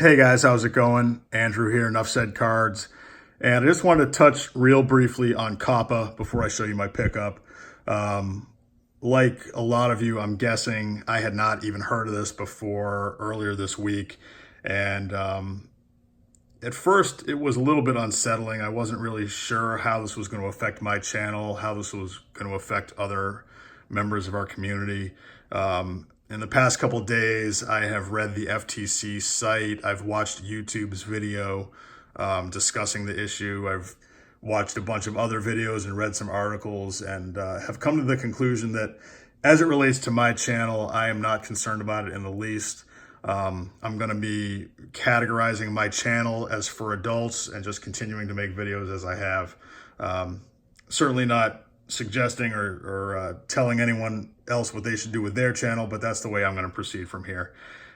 Hey guys, how's it going? Andrew here, Enough Said Cards. And I just wanted to touch real briefly on COPPA before I show you my pickup. Like a lot of you, I'm guessing I had not even heard of this before earlier this week. And at first, it was a little bit unsettling. I wasn't really sure how this was going to affect my channel, how this was going to affect other members of our community. In the past couple of days, I have read the FTC site. I've watched YouTube's video discussing the issue. I've watched a bunch of other videos and read some articles and have come to the conclusion that as it relates to my channel, I am not concerned about it in the least. I'm going to be categorizing my channel as for adults and just continuing to make videos as I have. Certainly not suggesting or telling anyone else what they should do with their channel, but that's the way I'm going to proceed from here.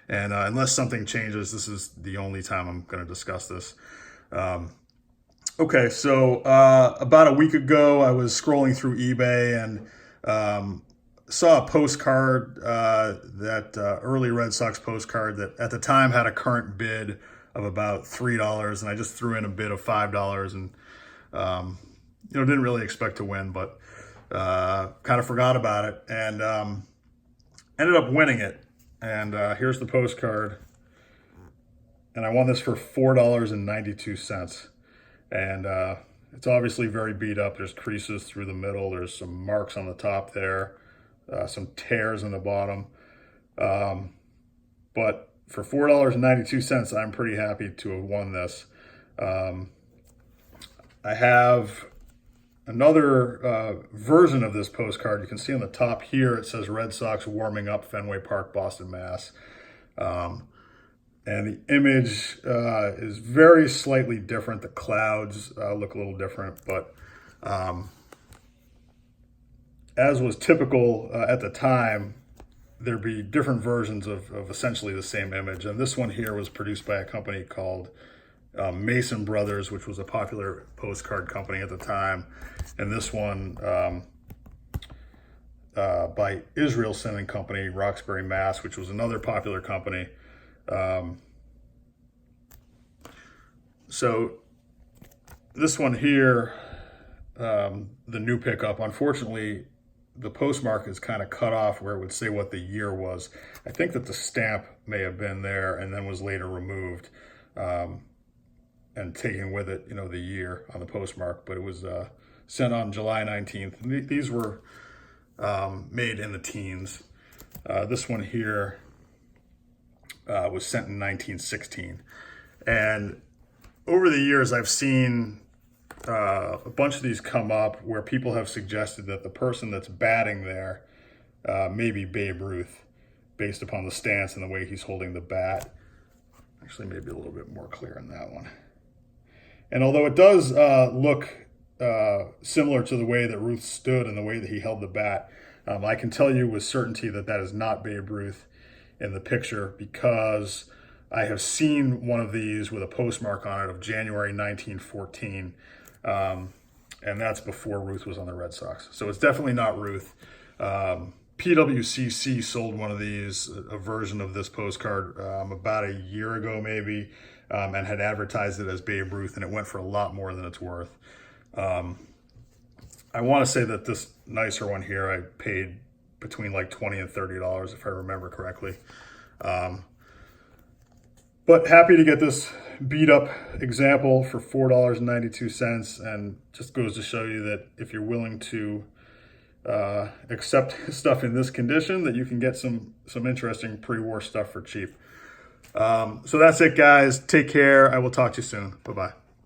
And unless something changes, this is the only time I'm going to discuss this. Okay, so about a week ago, I was scrolling through eBay and saw a postcard, that early Red Sox postcard that at the time had a current bid of about $3, and I just threw in a bid of $5 and didn't really expect to win, but kind of forgot about it and ended up winning it. And here's the postcard, and I won this for $4.92. And it's obviously very beat up. There's creases through the middle. There's some marks on the top there, some tears in the bottom. But for $4.92, I'm pretty happy to have won this. I have another version of this postcard. You can see on the top here, it says Red Sox warming up, Fenway Park, Boston, Mass. And the image is very slightly different. The clouds look a little different, but as was typical at the time, there'd be different versions of essentially the same image. And this one here was produced by a company called Mason Brothers, which was a popular postcard company at the time. And this one by Israelson and Company, Roxbury, Mass., which was another popular company. So this one here, the new pickup, unfortunately, the postmark is kind of cut off where it would say what the year was. I think that the stamp may have been there and then was later removed and taken with it, the year on the postmark, but it was sent on July 19th. These were made in the teens. This one here was sent in 1916. And over the years, I've seen a bunch of these come up where people have suggested that the person that's batting there may be Babe Ruth, based upon the stance and the way he's holding the bat. Actually, maybe a little bit more clear in that one. And although it does look similar to the way that Ruth stood and the way that he held the bat, I can tell you with certainty that that is not Babe Ruth in the picture, because I have seen one of these with a postmark on it of January 1914, and that's before Ruth was on the Red Sox. So it's definitely not Ruth. PWCC sold one of these, a version of this postcard, about a year ago maybe, and had advertised it as Babe Ruth, and it went for a lot more than it's worth. I want to say that this nicer one here, I paid between like $20 and $30, if I remember correctly. But happy to get this beat up example for $4.92, and just goes to show you that if you're willing to accept stuff in this condition, that you can get some interesting pre-war stuff for cheap. So that's it, guys. Take care. I will talk to you soon. Bye-bye.